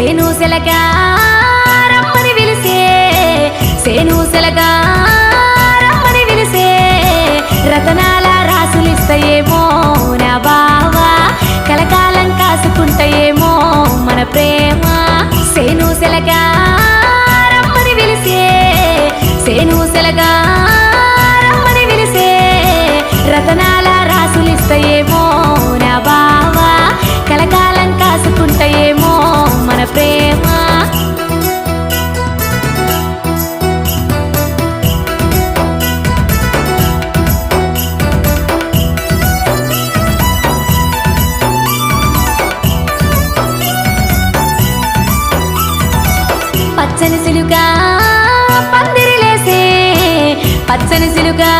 సేనుసెలగా రమ్మని పిలిసే సేనుసెలగా రమ్మని పిలిసే రతనాల రాసులిస్తాయేమో నా బావా కలకాలం కాసుకుంటాయేమో మన ప్రేమ సేనుసెలగా రమ్మని పిలిసే సేనుసెలగా రమ్మని పిలిసే రతనాల రాసులిస్తాయేమో నా బావా కలకాలం కాసుకుంటాయేమో మన ప్రేమ పచ్చని సిలుగా పందిరిలేసే పచ్చని సిలుగా